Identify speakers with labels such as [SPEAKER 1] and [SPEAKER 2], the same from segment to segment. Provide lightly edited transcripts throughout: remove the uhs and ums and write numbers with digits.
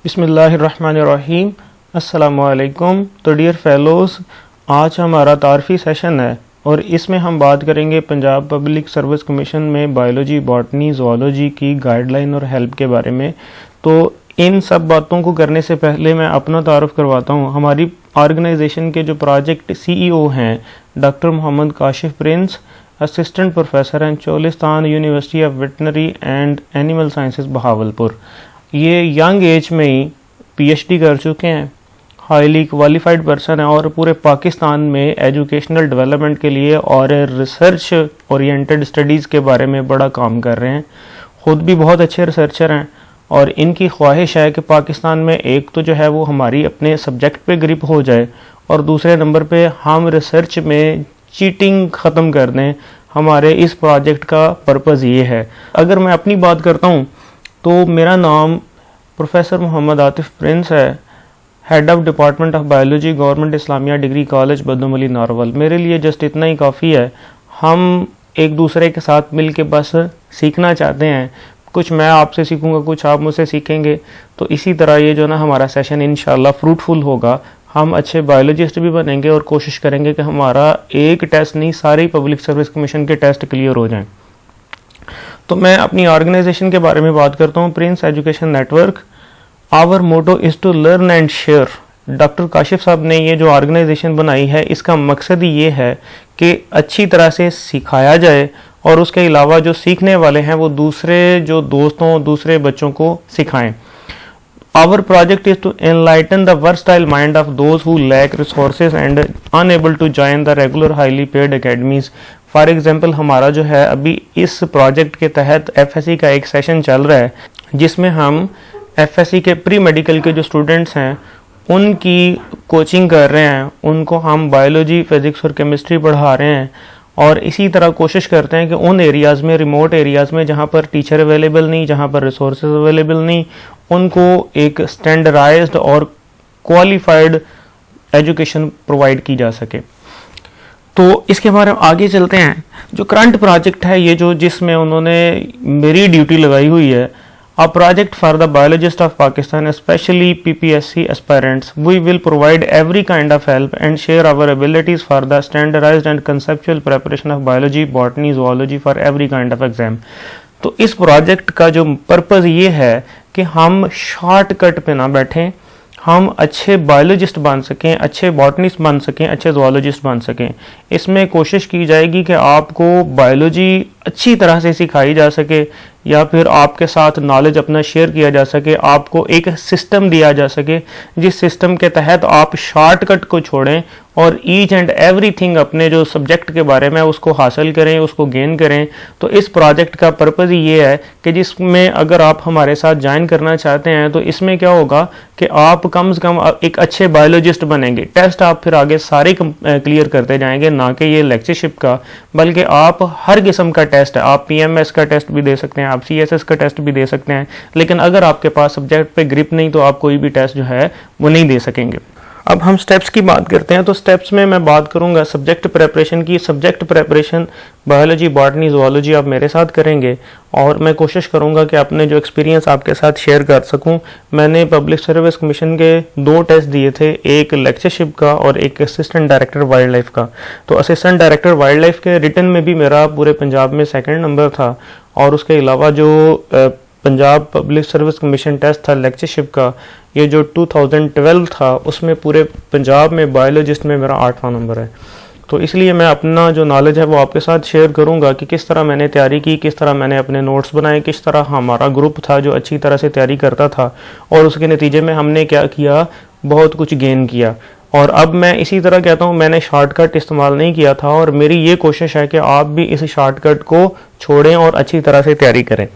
[SPEAKER 1] बिस्मिल्लाहिर्रहमानिर्रहीम। अस्सलामुअलैकुम। तो डियर फेलोज़, आज हमारा तारफ़ी सेशन है और इसमें हम बात करेंगे पंजाब पब्लिक सर्विस कमीशन में बायोलॉजी, बॉटनी, ज़ूलॉजी की गाइडलाइन और हेल्प के बारे में। तो इन सब बातों को करने से पहले मैं अपना तारुफ करवाता हूँ। हमारी ऑर्गेनाइजेशन के जो प्रोजेक्ट CEO हैं doctor Mohammad Kashif Prince, assistant professor हैं Cholistan university of veterinary and animal sciences Bahawalpur. ये यंग एज में ही PhD कर चुके हैं, हाईली क्वालिफाइड पर्सन है और पूरे पाकिस्तान में एजुकेशनल डेवलपमेंट के लिए और रिसर्च ओरिएंटेड स्टडीज़ के बारे में बड़ा काम कर रहे हैं। ख़ुद भी बहुत अच्छे रिसर्चर हैं और इनकी ख्वाहिश है कि पाकिस्तान में एक तो जो है वो हमारी अपने सब्जेक्ट पे ग्रिप हो जाए और दूसरे नंबर पे हम रिसर्च में चीटिंग ख़त्म कर दें। हमारे इस प्रोजेक्ट का पर्पज़ ये है। अगर मैं अपनी बात करता हूँ तो मेरा नाम प्रोफेसर मोहम्मद आतिफ प्रिंस है, head of department of biology, government Islamia degree college Badomalhi Narowal. मेरे लिए जस्ट इतना ही काफ़ी है। हम एक दूसरे के साथ मिल के बस सीखना चाहते हैं। कुछ मैं आपसे सीखूंगा, कुछ आप मुझसे सीखेंगे। तो इसी तरह ये जो ना हमारा सेशन इंशाल्लाह फ्रूटफुल होगा। हम अच्छे बायोलॉजिस्ट भी बनेंगे और कोशिश करेंगे कि हमारा एक टेस्ट नहीं, सारे पब्लिक सर्विस कमीशन के टेस्ट क्लियर हो जाएं। तो मैं अपनी ऑर्गेनाइजेशन के बारे में बात करता हूँ, Prince Education Network. Our motto is to learn and share. Doctor Kashif साहब ने ये जो ऑर्गेनाइजेशन बनाई है, इसका मकसद ही ये है कि अच्छी तरह से सिखाया जाए और उसके अलावा जो सीखने वाले हैं वो दूसरे जो दोस्तों, दूसरे बच्चों को सिखाएं। Our project is to enlighten the versatile mind of those who lack resources and unable to join the regular highly paid academies. For example हमारा जो है अभी इस प्रोजेक्ट के तहत FSC का एक सेशन चल रहा है जिसमें हम FSC के प्री मेडिकल के जो स्टूडेंट्स हैं उनकी कोचिंग कर रहे हैं। उनको हम बायोलॉजी, फिज़िक्स और केमिस्ट्री पढ़ा रहे हैं और इसी तरह कोशिश करते हैं कि उन एरियाज़ में, रिमोट एरियाज़ में जहाँ पर टीचर अवेलेबल नहीं, जहाँ पर रिसोर्स अवेलेबल नहीं, उनको एक स्टैंडर्डाइज्ड और क्वालिफाइड एजुकेशन प्रोवाइड की जा सके। तो इसके बारे में आगे चलते हैं। जो करंट प्रोजेक्ट है ये जो जिसमें उन्होंने मेरी ड्यूटी लगाई हुई है, A project for the biologist of Pakistan, especially PPSC aspirants. We will provide every kind of help and share our abilities for the standardized and conceptual preparation of biology, botany, zoology for every kind of exam. तो इस project का जो purpose ये है कि हम shortcut पे ना बैठें, हम अच्छे बायोलॉजिस्ट बन सकें, अच्छे बॉटनिस्ट बन सकें, अच्छे ज़ूलॉजिस्ट बन सकें। इसमें कोशिश की जाएगी कि आपको बायोलॉजी अच्छी तरह से सिखाई जा सके या फिर आपके साथ नॉलेज अपना शेयर किया जा सके, आपको एक सिस्टम दिया जा सके जिस सिस्टम के तहत आप शॉर्टकट को छोड़ें और ईच एंड एवरीथिंग अपने जो सब्जेक्ट के बारे में उसको हासिल करें, उसको गेन करें। तो इस प्रोजेक्ट का पर्पज़ ये है कि जिसमें अगर आप हमारे साथ ज्वाइन करना चाहते हैं तो इसमें क्या होगा कि आप कम से कम एक अच्छे बायोलॉजिस्ट बनेंगे। टेस्ट आप फिर आगे सारे क्लियर करते जाएंगे, ना कि ये लेक्चरशिप का, बल्कि आप हर किस्म का टेस्ट है। आप PMS का टेस्ट भी दे सकते हैं, आप CSS का टेस्ट भी दे सकते हैं, लेकिन अगर आपके पास सब्जेक्ट पे ग्रिप नहीं तो आप कोई भी टेस्ट जो है वो नहीं दे सकेंगे। अब हम स्टेप्स की बात करते हैं। तो स्टेप्स में मैं बात करूंगा सब्जेक्ट प्रेपरेशन की। Subject preparation biology, botany, zoology आप मेरे साथ करेंगे और मैं कोशिश करूंगा कि अपने जो एक्सपीरियंस आपके साथ शेयर कर सकूं। मैंने पब्लिक सर्विस कमीशन के 2 टेस्ट दिए थे, एक लेक्चरशिप का और एक असिस्टेंट डायरेक्टर वाइल्ड लाइफ का। तो असिस्टेंट डायरेक्टर वाइल्ड लाइफ के रिटन में भी मेरा पूरे पंजाब में 2nd नंबर था और उसके अलावा जो Punjab public service commission test था लेक्चरशिप का, ये जो 2012 था, उसमें पूरे पंजाब में बायोलॉजिस्ट में मेरा 8वां नंबर है। तो इसलिए मैं अपना जो नॉलेज है वो आपके साथ शेयर करूंगा कि किस तरह मैंने तैयारी की, किस तरह मैंने अपने नोट्स बनाए, किस तरह हमारा ग्रुप था जो अच्छी तरह से तैयारी करता था और उसके नतीजे में हमने क्या किया, बहुत कुछ गेन किया। और अब मैं इसी तरह कहता हूँ, मैंने शॉर्टकट इस्तेमाल नहीं किया था और मेरी ये कोशिश है कि आप भी इस शॉर्टकट को छोड़ें और अच्छी तरह से तैयारी करें।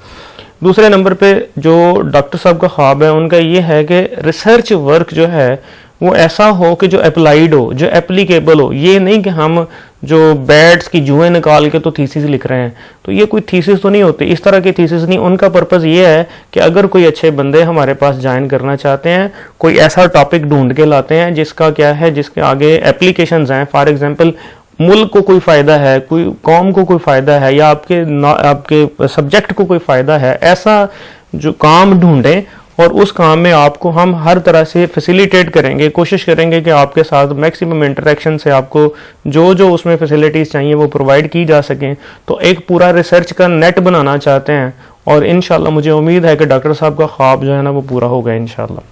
[SPEAKER 1] दूसरे नंबर पे जो डॉक्टर साहब का ख्वाब है उनका ये है कि रिसर्च वर्क जो है वो ऐसा हो कि जो अप्लाइड हो, जो एप्लीकेबल हो। ये नहीं कि हम जो बैट्स की जुएं निकाल के तो थीसिस लिख रहे हैं, तो ये कोई थीसिस तो नहीं होती, इस तरह की थीसिस नहीं। उनका पर्पज़ ये है कि अगर कोई अच्छे बंदे हमारे पास ज्वाइन करना चाहते हैं, कोई ऐसा टॉपिक ढूंढ के लाते हैं जिसका क्या है, जिसके आगे एप्लीकेशंस हैं। फॉर एग्जांपल मुल्क को कोई फ़ायदा है, कोई कौम को कोई फ़ायदा है या आपके सब्जेक्ट को कोई फ़ायदा है, ऐसा जो काम ढूंढें और उस काम में आपको हम हर तरह से फैसिलिटेट करेंगे, कोशिश करेंगे कि आपके साथ मैक्सिमम इंटरेक्शन से आपको जो जो उसमें फैसिलिटीज़ चाहिए वो प्रोवाइड की जा सकें। तो एक पूरा रिसर्च का नेट बनाना चाहते हैं और इंशाल्लाह मुझे उम्मीद है कि डॉक्टर साहब का ख्वाब जो है ना वो पूरा होगा इंशाल्लाह।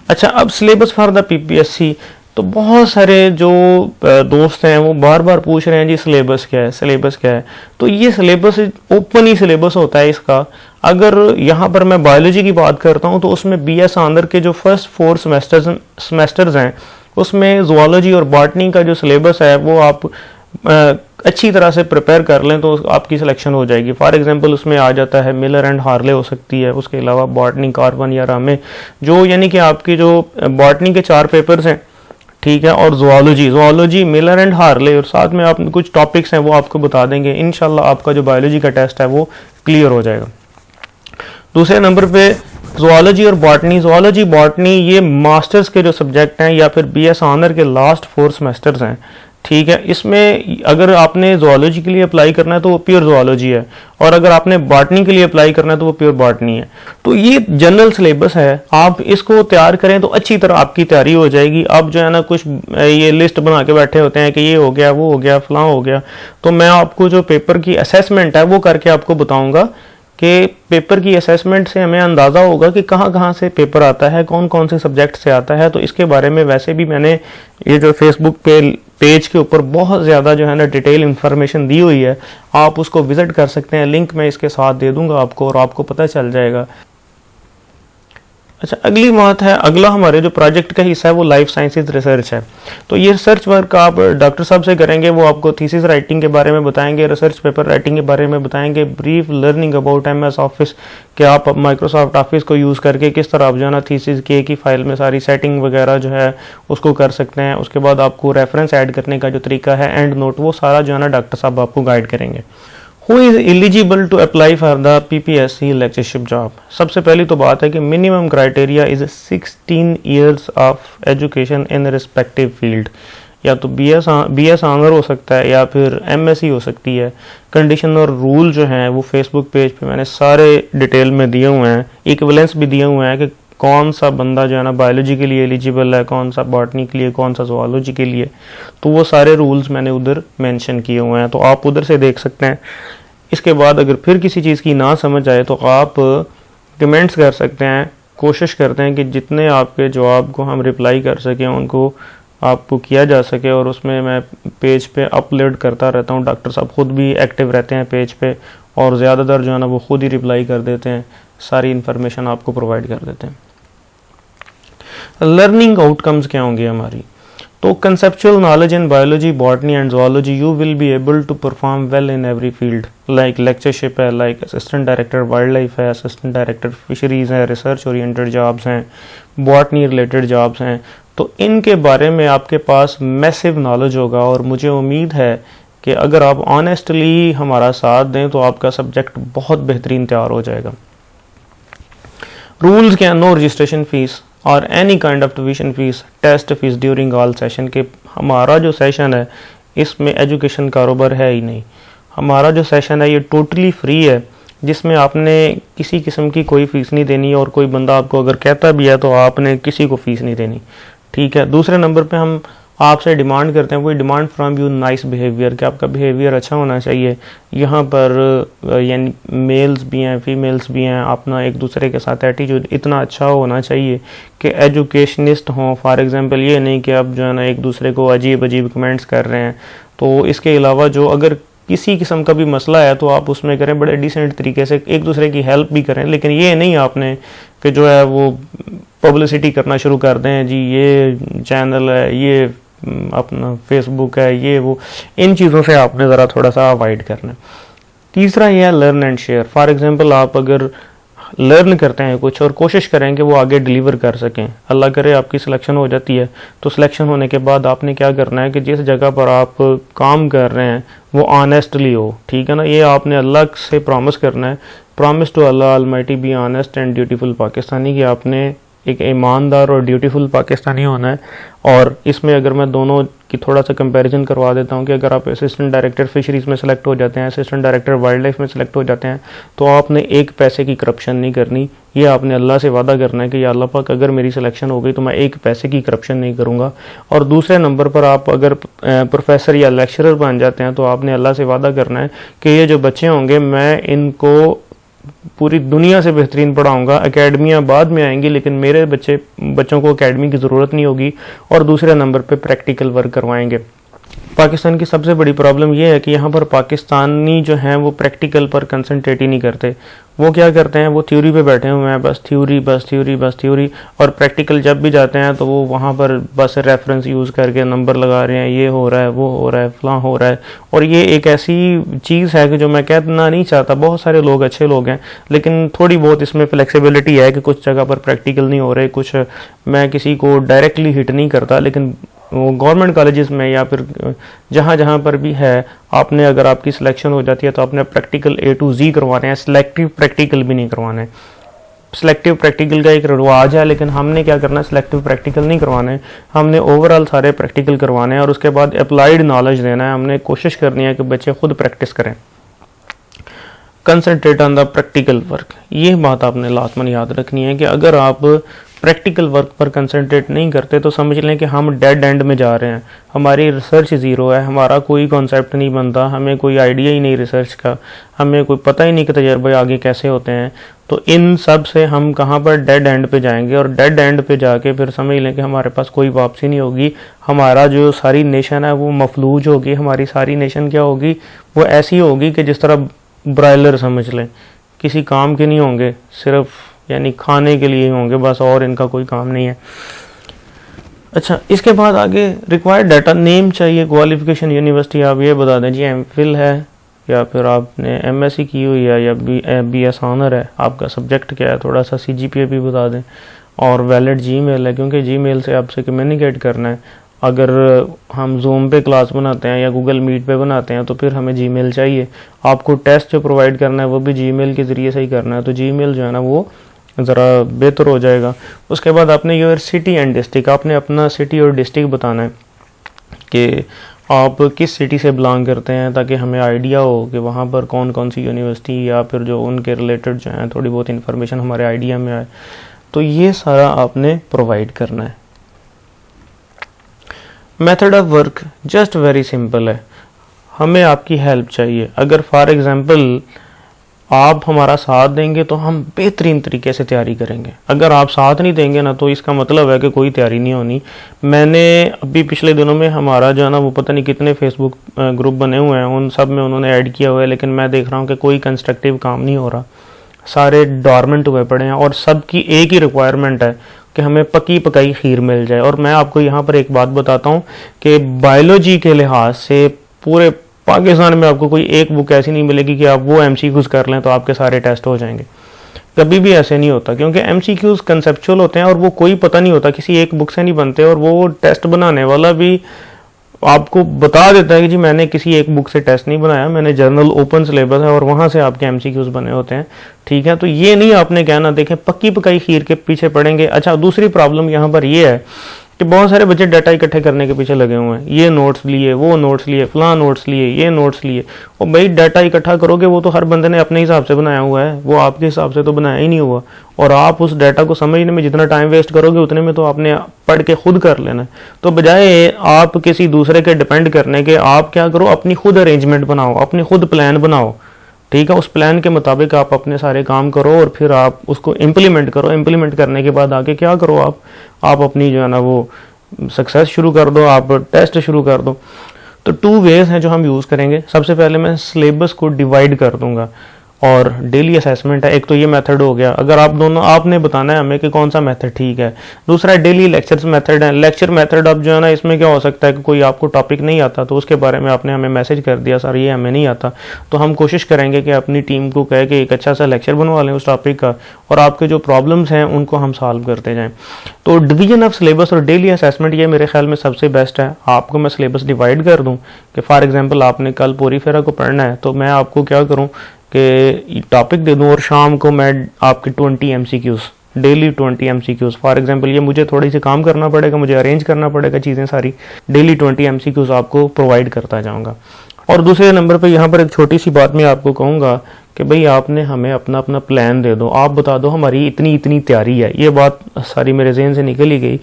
[SPEAKER 1] अच्छा, अब सिलेबस फॉर द पीपीएससी, तो बहुत सारे जो दोस्त हैं वो बार बार पूछ रहे हैं जी सिलेबस क्या है, सिलेबस क्या है। तो ये सिलेबस ओपन ही सिलेबस होता है इसका। अगर यहाँ पर मैं बायोलॉजी की बात करता हूँ तो उसमें बीएस ऑनर के जो फर्स्ट 4 सेमेस्टर्स हैं उसमें ज़ूलॉजी और बॉटनी का जो सिलेबस है वो आप अच्छी तरह से प्रिपेयर कर लें तो आपकी सिलेक्शन हो जाएगी। फॉर एग्जांपल उसमें आ जाता है मिलर एंड हार्ले हो सकती है, उसके अलावा बॉटनी, कार्बन या रामे, जो यानी कि आपकी जो बॉटनी के 4 पेपर्स हैं, ठीक है, और ज़ूलॉजी मिलर एंड हार्ले, और साथ में आप कुछ टॉपिक्स हैं वो आपको बता देंगे। इंशाल्लाह आपका जो बायोलॉजी का टेस्ट है वो क्लियर हो जाएगा। दूसरे नंबर पे ज़ूलॉजी और बॉटनी ये मास्टर्स के जो सब्जेक्ट हैं या फिर बीएस ऑनर के लास्ट 4 सेमेस्टर्स हैं, ठीक है। इसमें अगर आपने ज़ूलॉजी के लिए अप्लाई करना है तो वो प्योर ज़ूलॉजी है, और अगर आपने बॉटनी के लिए अप्लाई करना है तो वो प्योर बॉटनी है। तो ये जनरल सिलेबस है, आप इसको तैयार करें तो अच्छी तरह आपकी तैयारी हो जाएगी। अब जो है ना कुछ ये लिस्ट बना के बैठे होते हैं कि ये हो गया, वो हो गया, फलां हो गया। तो मैं आपको जो पेपर की असेसमेंट है वो करके आपको बताऊंगा कि पेपर की असेसमेंट से हमें अंदाज़ा होगा कि कहाँ कहाँ से पेपर आता है, कौन कौन से सब्जेक्ट से आता है। तो इसके बारे में वैसे भी मैंने ये जो फेसबुक पे पेज के ऊपर बहुत ज़्यादा जो है ना डिटेल इन्फॉर्मेशन दी हुई है, आप उसको विज़िट कर सकते हैं। लिंक मैं इसके साथ दे दूंगा आपको और आपको पता चल जाएगा। अच्छा, अगली बात है, अगला हमारे जो प्रोजेक्ट का हिस्सा है वो लाइफ साइंसेज रिसर्च है। तो ये रिसर्च वर्क आप डॉक्टर साहब से करेंगे, वो आपको थीसिस राइटिंग के बारे में बताएंगे, रिसर्च पेपर राइटिंग के बारे में बताएंगे, brief learning about MS office कि आप माइक्रोसॉफ्ट ऑफिस को यूज़ करके किस तरह आप जो है ना थीसिस की एक ही फाइल में सारी सेटिंग वगैरह जो है उसको कर सकते हैं। उसके बाद आपको रेफरेंस ऐड करने का जो तरीका है, एंड नोट, वो सारा जो है ना डॉक्टर साहब आपको गाइड करेंगे। Who is eligible to apply for the PPSC lectureship job? सबसे पहली तो बात है कि minimum criteria is 16 years of education in respective field. या तो बीएस ऑनर हो सकता है या फिर एमएससी हो सकती है। कंडीशन और रूल जो हैं वो फेसबुक पेज पे मैंने सारे डिटेल में दिए हुए हैं, इक्विवेलेंस भी दिए हुए हैं कि कौन सा बंदा जो है ना बायोलॉजी के लिए एलिजिबल है, कौन सा बॉटनी के लिए, कौन सा ज़ूलॉजी के लिए। तो वो सारे रूल्स मैंने उधर मेंशन किए हुए हैं, तो आप उधर से देख सकते हैं। इसके बाद अगर फिर किसी चीज़ की ना समझ आए तो आप कमेंट्स कर सकते हैं। कोशिश करते हैं कि जितने आपके जवाब को हम रिप्लाई कर सकें उनको आपको किया जा सके, और उसमें मैं पेज पे अपलोड करता रहता हूँ। डॉक्टर साहब खुद भी एक्टिव रहते हैं पेज पे, और ज़्यादातर जो है ना वो खुद ही रिप्लाई कर देते हैं, सारी इन्फॉर्मेशन आपको प्रोवाइड कर देते हैं। लर्निंग आउटकम्स क्या होंगे हमारी? तो conceptual knowledge in biology, botany and zoology, you will be able to perform well in every field. Like lectureship है, like assistant director wildlife है, असिस्टेंट डायरेक्टर फिशरीज है, रिसर्च ओरिएंटेड जॉब्स हैं, botany related jobs हैं। तो इनके बारे में आपके पास मैसिव नॉलेज होगा, और मुझे उम्मीद है कि अगर आप ऑनेस्टली हमारा साथ दें तो आपका सब्जेक्ट बहुत बेहतरीन तैयार हो जाएगा। रूल्स क्या? नो रजिस्ट्रेशन फीस और any kind of tuition fees, test fees during all session. के हमारा जो सेशन है इसमें एजुकेशन कारोबार है ही नहीं। हमारा जो सेशन है ये टोटली फ्री है, जिसमें आपने किसी किस्म की कोई फीस नहीं देनी, और कोई बंदा आपको अगर कहता भी है तो आपने किसी को फीस नहीं देनी, ठीक है। दूसरे नंबर पे हम आपसे डिमांड करते हैं, वही demand from you nice behaviour, कि आपका बिहेवियर अच्छा होना चाहिए। यहाँ पर यानी मेल्स भी हैं, फीमेल्स भी हैं, अपना एक दूसरे के साथ एटीट्यूड इतना अच्छा होना चाहिए कि एजुकेशनिस्ट हों। फॉर एग्जांपल ये नहीं कि आप जो है ना एक दूसरे को अजीब अजीब कमेंट्स कर रहे हैं। तो इसके अलावा जो अगर किसी किस्म का भी मसला है तो आप उसमें करें बड़े डिसेंट तरीके से, एक दूसरे की हेल्प भी करें, लेकिन ये नहीं आपने कि जो है वो पब्लिसिटी करना शुरू कर दें, जी ये चैनल है, ये अपना फेसबुक है, ये वो, इन चीज़ों से आपने ज़रा थोड़ा सा अवॉइड करना है। तीसरा ये है learn and share. For example आप अगर लर्न करते हैं कुछ और कोशिश करें कि वो आगे डिलीवर कर सकें, अल्लाह करे आपकी सिलेक्शन हो जाती है, तो सिलेक्शन होने के बाद आपने क्या करना है कि जिस जगह पर आप काम कर रहे हैं वो ऑनेस्टली हो, ठीक है ना। ये आपने अल्लाह से प्रॉमिस करना है, promise to Allah almighty be honest and dutiful Pakistani, कि आपने एक ईमानदार और ड्यूटीफुल पाकिस्तानी होना है। और इसमें अगर मैं दोनों की थोड़ा सा कंपैरिजन करवा देता हूँ कि अगर आप असिस्टेंट डायरेक्टर फिशरीज़ में सेलेक्ट हो जाते हैं, असिस्टेंट डायरेक्टर वाइल्ड लाइफ में सेलेक्ट हो जाते हैं, तो आपने एक पैसे की करप्शन नहीं करनी। ये आपने अल्लाह से वादा करना है कि या अल्लाह पाक अगर मेरी सिलेक्शन हो गई तो मैं एक पैसे की करप्शन नहीं करूँगा। और दूसरे नंबर पर आप अगर प्रोफेसर या लेक्चरर बन जाते हैं तो आपने अल्लाह से वादा करना है कि ये जो बच्चे होंगे मैं इनको पूरी दुनिया से बेहतरीन पढ़ाऊंगा। एकेडमियाँ बाद में आएंगी लेकिन मेरे बच्चों को एकेडमी की ज़रूरत नहीं होगी। और दूसरे नंबर पे प्रैक्टिकल वर्क करवाएंगे। पाकिस्तान की सबसे बड़ी प्रॉब्लम यह है कि यहाँ पर पाकिस्तानी जो हैं वो प्रैक्टिकल पर कंसंट्रेट ही नहीं करते। वो क्या करते हैं, वो थ्योरी पे बैठे हुए हैं, बस थ्योरी बस थ्योरी बस थ्योरी। और प्रैक्टिकल जब भी जाते हैं तो वो वहाँ पर बस रेफरेंस यूज़ करके नंबर लगा रहे हैं, ये हो रहा है, वो हो रहा है, फलां हो रहा है। और ये एक ऐसी चीज़ है कि जो मैं कहना नहीं चाहता, बहुत सारे लोग अच्छे लोग हैं लेकिन थोड़ी बहुत इसमें फ्लेक्सिबिलिटी है कि कुछ जगह पर प्रैक्टिकल नहीं हो रहे। कुछ मैं किसी को डायरेक्टली हिट नहीं करता लेकिन वो गवर्नमेंट कॉलेजेस में या फिर जहाँ जहाँ पर भी है, आपने अगर आपकी सिलेक्शन हो जाती है तो आपने प्रैक्टिकल A to Z करवाने हैं, सिलेक्टिव प्रैक्टिकल भी नहीं करवाने हैं। सिलेक्टिव प्रैक्टिकल का एक रिवाज है लेकिन हमने क्या करना है, सिलेक्टिव प्रैक्टिकल नहीं करवाने हैं, हमने ओवरऑल सारे प्रैक्टिकल करवाने हैं। और उसके बाद अप्लाइड नॉलेज देना है। हमने कोशिश करनी है कि बच्चे खुद प्रैक्टिस करें। Concentrate on the practical work, ये बात आपने लाजमन याद रखनी है कि अगर आप प्रैक्टिकल वर्क पर कंसंट्रेट नहीं करते तो समझ लें कि हम डेड एंड में जा रहे हैं। हमारी रिसर्च ज़ीरो है, हमारा कोई कॉन्सेप्ट नहीं बनता, हमें कोई आइडिया ही नहीं रिसर्च का, हमें कोई पता ही नहीं कि तजर्बे आगे कैसे होते हैं। तो इन सब से हम कहाँ पर डेड एंड पे जाएंगे और डेड एंड पे जाके फिर समझ लें कि हमारे पास कोई वापसी नहीं होगी। हमारा जो सारी नेशन है वो मफलूज होगी। हमारी सारी नेशन क्या होगी, वो ऐसी होगी कि जिस तरह ब्रायलर समझ लें, किसी काम के नहीं होंगे, सिर्फ यानी खाने के लिए ही होंगे बस, और इनका कोई काम नहीं है। अच्छा, इसके बाद आगे रिक्वायर्ड डाटा, नेम चाहिए, क्वालिफिकेशन यूनिवर्सिटी आप ये बता दें जी एमफिल है या फिर आपने एमएससी की हुई है या बीएस ऑनर है, आपका सब्जेक्ट क्या है, थोड़ा सा सीजीपीए भी बता दें। और वैलिड जीमेल है क्योंकि जीमेल से आपसे कम्युनिकेट करना है। अगर हम जूम पे क्लास बनाते हैं या गूगल मीट पे बनाते हैं तो फिर हमें जीमेल चाहिए। आपको टेस्ट जो प्रोवाइड करना है वो भी जीमेल के ज़रिए से ही करना है, तो जीमेल जो है ना वो ज़रा बेहतर हो जाएगा। उसके बाद आपने योर सिटी एंड डिस्ट्रिक्ट, आपने अपना सिटी और डिस्ट्रिक्ट बताना है कि आप किस सिटी से बिलोंग करते हैं, ताकि हमें आइडिया हो कि वहाँ पर कौन कौन सी यूनिवर्सिटी या फिर जो उनके रिलेटेड जो हैं थोड़ी बहुत इन्फॉर्मेशन हमारे आइडिया में आए। तो ये सारा आपने प्रोवाइड करना है। Method of work just very simple है, हमें आपकी हेल्प चाहिए। अगर फॉर एग्जांपल आप हमारा साथ देंगे तो हम बेहतरीन तरीके से तैयारी करेंगे। अगर आप साथ नहीं देंगे ना तो इसका मतलब है कि कोई तैयारी नहीं होनी। मैंने अभी पिछले दिनों में हमारा जो है ना वो पता नहीं कितने फेसबुक ग्रुप बने हुए हैं, उन सब में उन्होंने ऐड किया हुआ है, लेकिन मैं देख रहा हूँ कि कोई कंस्ट्रक्टिव काम नहीं हो रहा, सारे डॉर्मेंट हुए पड़े हैं। और सबकी एक ही रिक्वायरमेंट है कि हमें पकी पकाई खीर मिल जाए। और मैं आपको यहाँ पर एक बात बताता हूँ कि बायोलॉजी के लिहाज से पूरे पाकिस्तान में आपको कोई एक बुक ऐसी नहीं मिलेगी कि आप वो एमसीक्यूज कर लें तो आपके सारे टेस्ट हो जाएंगे। कभी भी ऐसे नहीं होता, क्योंकि एमसीक्यूज कंसेप्चुअल होते हैं और वो कोई पता नहीं होता, किसी एक बुक से नहीं बनते। और वो टेस्ट बनाने वाला भी आपको बता देता है कि जी मैंने किसी एक बुक से टेस्ट नहीं बनाया, मैंने जर्नल ओपन सिलेबस है और वहाँ से आपके एमसीक्यूज बने होते हैं। ठीक है, तो ये नहीं आपने कहना देखें पक्की पकाई खीर के पीछे पड़ेंगे। अच्छा, दूसरी प्रॉब्लम यहाँ पर ये है कि बहुत सारे बच्चे डाटा इकट्ठे करने के पीछे लगे हुए हैं, ये नोट्स लिए, वो नोट्स लिए, फलां नोट्स लिए, ये नोट्स लिए। और भाई डाटा इकट्ठा करोगे वो तो हर बंदे ने अपने हिसाब से बनाया हुआ है, वो आपके हिसाब से तो बनाया ही नहीं हुआ। और आप उस डाटा को समझने में जितना टाइम वेस्ट करोगे उतने में तो आपने पढ़ के खुद कर लेना है। तो बजाय आप किसी दूसरे के डिपेंड करने के, आप क्या करो, अपनी खुद अरेंजमेंट बनाओ, अपनी खुद प्लान बनाओ। ठीक है, उस प्लान के मुताबिक आप अपने सारे काम करो और फिर आप उसको इम्प्लीमेंट करो। इम्प्लीमेंट करने के बाद आगे क्या करो, आप अपनी जो है ना वो सक्सेस शुरू कर दो, आप टेस्ट शुरू कर दो। तो 2 वेज हैं जो हम यूज़ करेंगे। सबसे पहले मैं सिलेबस को डिवाइड कर दूंगा और डेली असेसमेंट है। एक तो ये मेथड हो गया, अगर आप दोनों आपने बताना है हमें कि कौन सा मेथड ठीक है। दूसरा डेली लेक्चर्स मेथड है। लेक्चर मेथड अब जो है ना इसमें क्या हो सकता है कि कोई आपको टॉपिक नहीं आता तो उसके बारे में आपने हमें मैसेज कर दिया, सर ये हमें नहीं आता, तो हम कोशिश करेंगे कि अपनी टीम को कहे कि एक अच्छा सा लेक्चर बनवा लें उस टॉपिक का और आपके जो प्रॉब्लम्स हैं उनको हम सॉल्व करते जाएँ। तो डिवीजन ऑफ सिलेबस और डेली असेसमेंट ये मेरे ख्याल में सबसे बेस्ट है। आपको मैं सिलेबस डिवाइड कर दूँ कि फॉर एग्जाम्पल आपने कल पूरी फेरा को पढ़ना है, तो मैं आपको क्या करूँ कि टॉपिक दे दूं और शाम को मैं आपके 20 MCQs daily 20 MCQs। For example ये मुझे थोड़ी सी काम करना पड़ेगा, मुझे अरेंज करना पड़ेगा चीज़ें सारी, डेली 20 MCQs आपको प्रोवाइड करता जाऊँगा। और दूसरे नंबर पे यहाँ पर एक छोटी सी बात मैं आपको कहूँगा कि भाई आपने हमें अपना अपना प्लान दे दो, आप बता दो हमारी इतनी इतनी तैयारी है। ये बात सारी मेरे जहन से निकल ही गई।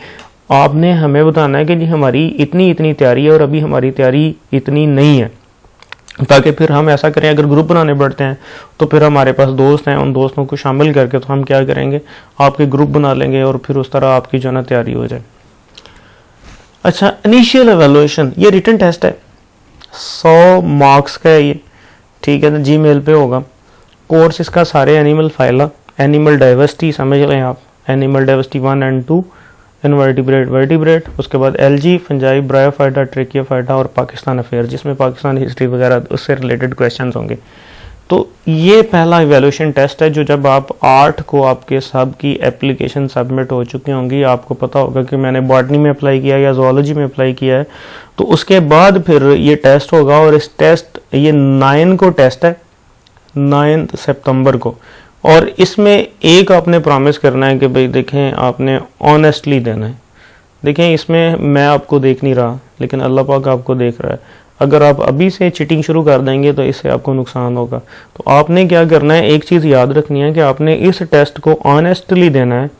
[SPEAKER 1] आपने हमें बताना है कि जी हमारी इतनी इतनी तैयारी है और अभी हमारी तैयारी इतनी नहीं है, ताकि फिर हम ऐसा करें, अगर ग्रुप बनाने पड़ते हैं तो फिर हमारे पास दोस्त हैं, उन दोस्तों को शामिल करके तो हम क्या करेंगे, आपके ग्रुप बना लेंगे और फिर उस तरह आपकी जो है ना तैयारी हो जाए। अच्छा, इनिशियल एवेलुएशन, ये रिटन टेस्ट है, 100 मार्क्स का है ये, ठीक है ना, जीमेल पे होगा। कोर्स इसका सारे एनिमल फाइला, एनिमल डाइवर्सिटी समझ लें आप, एनिमल डाइवर्सिटी 1 और 2, इनवर्टिब्रेट वर्टिब्रेट, उसके बाद एलजी, फंजाई, ब्रायोफाइटा, ट्रेकियोफाइटा और पाकिस्तान अफेयर, जिसमें पाकिस्तान हिस्ट्री वगैरह उससे रिलेटेड क्वेश्चंस होंगे। तो ये पहला इवैल्यूएशन टेस्ट है जो जब आप 8 को आपके सब की एप्लीकेशन सबमिट हो चुकी होंगी, आपको पता होगा कि मैंने बॉटनी में अप्लाई किया या जोलॉजी में अप्लाई किया है, तो उसके बाद फिर ये टेस्ट होगा। और इस टेस्ट, ये 9 को टेस्ट है, 9 सितंबर को। और इसमें एक आपने प्रॉमिस करना है कि भाई देखें आपने ऑनेस्टली देना है। देखें इसमें मैं आपको देख नहीं रहा, लेकिन अल्लाह पाक आपको देख रहा है। अगर आप अभी से चीटिंग शुरू कर देंगे तो इससे आपको नुकसान होगा। तो आपने क्या करना है, एक चीज़ याद रखनी है कि आपने इस टेस्ट को ऑनेस्टली देना है।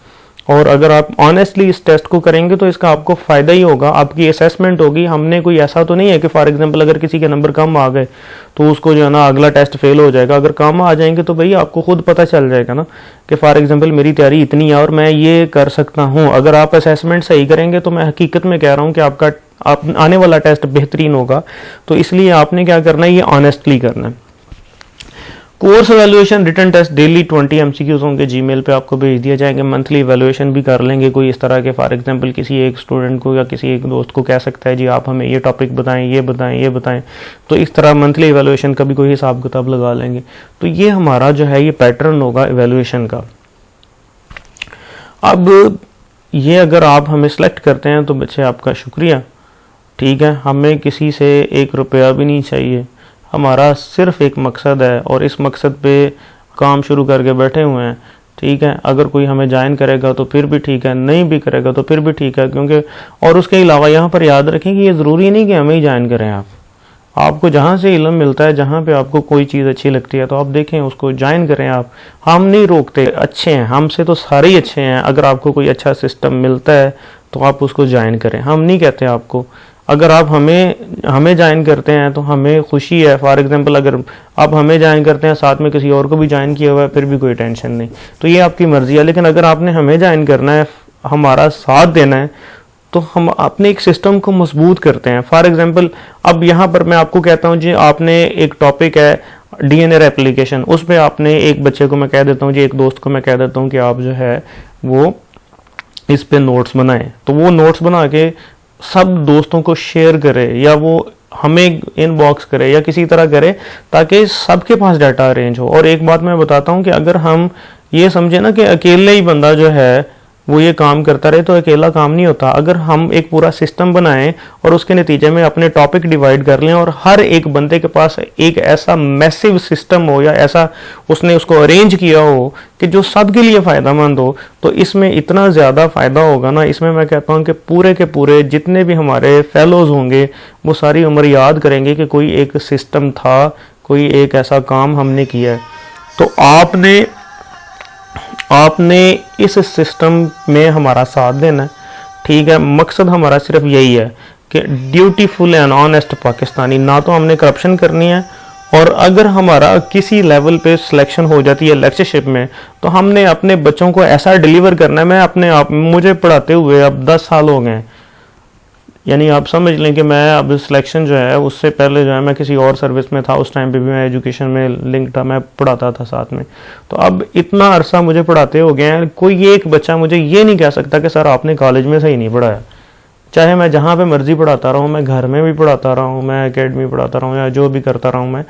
[SPEAKER 1] और अगर आप ऑनेस्टली इस टेस्ट को करेंगे तो इसका आपको फ़ायदा ही होगा, आपकी असेसमेंट होगी। हमने कोई ऐसा तो नहीं है कि फॉर एग्जांपल अगर किसी के नंबर कम आ गए तो उसको जो है ना अगला टेस्ट फेल हो जाएगा। अगर कम आ जाएंगे तो भाई आपको खुद पता चल जाएगा ना कि फॉर एग्जांपल मेरी तैयारी इतनी है और मैं ये कर सकता हूँ। अगर आप असेसमेंट सही करेंगे तो मैं हकीकत में कह रहा हूँ कि आपका आने वाला टेस्ट बेहतरीन होगा। तो इसलिए आपने क्या करना है, ये ऑनेस्टली करना है। Course evaluation written test daily 20 MCQs होंगे, जीमेल पे आपको भेज दिया जाएंगे। मंथली एवेल्युएशन भी कर लेंगे कोई इस तरह के, फॉर एग्जांपल किसी एक स्टूडेंट को या किसी एक दोस्त को कह सकता है जी आप हमें ये टॉपिक बताएं, ये बताएं, ये बताएं। तो इस तरह मंथली एवेल्युएशन का भी कोई हिसाब किताब लगा लेंगे। तो ये हमारा जो है ये पैटर्न होगा एवेल्युएशन का। अब ये अगर आप हमें सेलेक्ट करते हैं तो बच्चे आपका शुक्रिया, ठीक है। हमें किसी से 1 रुपया भी नहीं चाहिए, हमारा सिर्फ एक मकसद है और इस मकसद पे काम शुरू करके बैठे हुए हैं, ठीक है। अगर कोई हमें ज्वाइन करेगा तो फिर भी ठीक है, नहीं भी करेगा तो फिर भी ठीक है, क्योंकि और उसके अलावा यहाँ पर याद रखें कि ये ज़रूरी नहीं कि हमें ही ज्वाइन करें। आपको जहाँ से इल्म मिलता है, जहाँ पे आपको कोई चीज़ अच्छी लगती है तो आप देखें उसको ज्वाइन करें। आप, हम नहीं रोकते, अच्छे हैं, हमसे तो सारे ही अच्छे हैं। अगर आपको कोई अच्छा सिस्टम मिलता है तो आप उसको ज्वाइन करें, हम नहीं कहते आपको। अगर आप हमें ज्वाइन करते हैं तो हमें खुशी है। फॉर एग्जांपल अगर आप हमें ज्वाइन करते हैं, साथ में किसी और को भी ज्वाइन किया हुआ है, फिर भी कोई टेंशन नहीं, तो ये आपकी मर्जी है। लेकिन अगर आपने हमें ज्वाइन करना है, हमारा साथ देना है, तो हम अपने एक सिस्टम को मजबूत करते हैं। फॉर एग्जांपल अब यहाँ पर मैं आपको कहता हूँ जी, आपने एक टॉपिक है DNR एप्लीकेशन, उस पर आपने एक बच्चे को मैं कह देता हूँ जी, एक दोस्त को मैं कह देता हूँ कि आप जो है वो इस पे नोट्स बनाएं। तो वो नोट्स बना के सब दोस्तों को शेयर करे या वो हमें इनबॉक्स करे या किसी तरह करे, ताकि सबके पास डाटा अरेंज हो। और एक बात मैं बताता हूँ कि अगर हम ये समझे ना कि अकेले ही बंदा जो है वो ये काम करता रहे, तो अकेला काम नहीं होता। अगर हम एक पूरा सिस्टम बनाएं और उसके नतीजे में अपने टॉपिक डिवाइड कर लें और हर एक बंदे के पास एक ऐसा मैसिव सिस्टम हो या ऐसा उसने उसको अरेंज किया हो कि जो सबके लिए फ़ायदेमंद हो, तो इसमें इतना ज़्यादा फ़ायदा होगा ना। इसमें मैं कहता हूँ कि पूरे के पूरे जितने भी हमारे फेलोज़ होंगे वो सारी उम्र याद करेंगे कि कोई एक सिस्टम था, कोई एक ऐसा काम हमने किया है। तो आपने इस सिस्टम में हमारा साथ देना है, ठीक है। मकसद हमारा सिर्फ यही है कि ड्यूटीफुल एंड ऑनेस्ट पाकिस्तानी, ना तो हमने करप्शन करनी है, और अगर हमारा किसी लेवल पे सिलेक्शन हो जाती है लेक्चरशिप में तो हमने अपने बच्चों को ऐसा डिलीवर करना है। मैं मुझे पढ़ाते हुए अब 10 साल हो गए, यानी आप समझ लें कि मैं अब सिलेक्शन जो है उससे पहले जो है मैं किसी और सर्विस में था, उस टाइम पे भी मैं एजुकेशन में लिंक था, मैं पढ़ाता था साथ में। तो अब इतना अरसा मुझे पढ़ाते हो गए हैं, कोई एक बच्चा मुझे ये नहीं कह सकता कि सर आपने कॉलेज में सही नहीं पढ़ाया। चाहे मैं जहाँ पे मर्जी पढ़ाता रहा हूँ, मैं घर में भी पढ़ाता रहा हूँ, मैं एकेडमी पढ़ाता रहा हूँ या जो भी करता रहा हूँ मैं,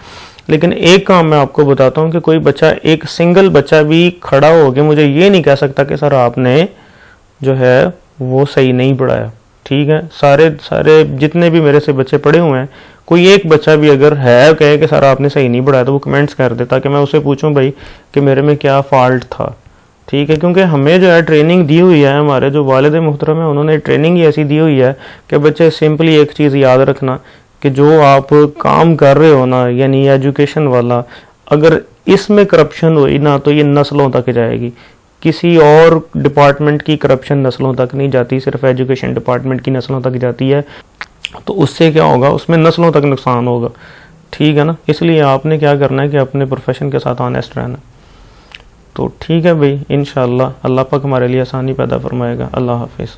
[SPEAKER 1] लेकिन एक काम मैं आपको बताता हूँ कि कोई बच्चा, एक सिंगल बच्चा भी खड़ा हो के मुझे ये नहीं कह सकता कि सर आपने जो है वो सही नहीं पढ़ाया, ठीक है। सारे जितने भी मेरे से बच्चे पढ़े हुए हैं, कोई एक बच्चा भी अगर है कहे कि सर आपने सही नहीं पढ़ाया तो वो कमेंट्स कर दे, ताकि मैं उससे पूछूं भाई कि मेरे में क्या फॉल्ट था, ठीक है, क्योंकि हमें जो है ट्रेनिंग दी हुई है, हमारे जो वालिद मुहतरम है उन्होंने ट्रेनिंग ही ऐसी दी हुई है कि बच्चे सिंपली एक चीज़ याद रखना कि जो आप काम कर रहे हो ना, यानी एजुकेशन वाला, अगर इसमें करप्शन हुई ना तो ये नस्लों तक जाएगी। किसी और डिपार्टमेंट की करप्शन नस्लों तक नहीं जाती, सिर्फ एजुकेशन डिपार्टमेंट की नस्लों तक जाती है। तो उससे क्या होगा, उसमें नस्लों तक नुकसान होगा। ठीक है ना, इसलिए आपने क्या करना है कि अपने प्रोफेशन के साथ ऑनेस्ट रहना। तो ठीक है भाई, इंशाअल्लाह अल्लाह पाक हमारे लिए आसानी पैदा फरमाएगा। अल्लाह हाफिज़।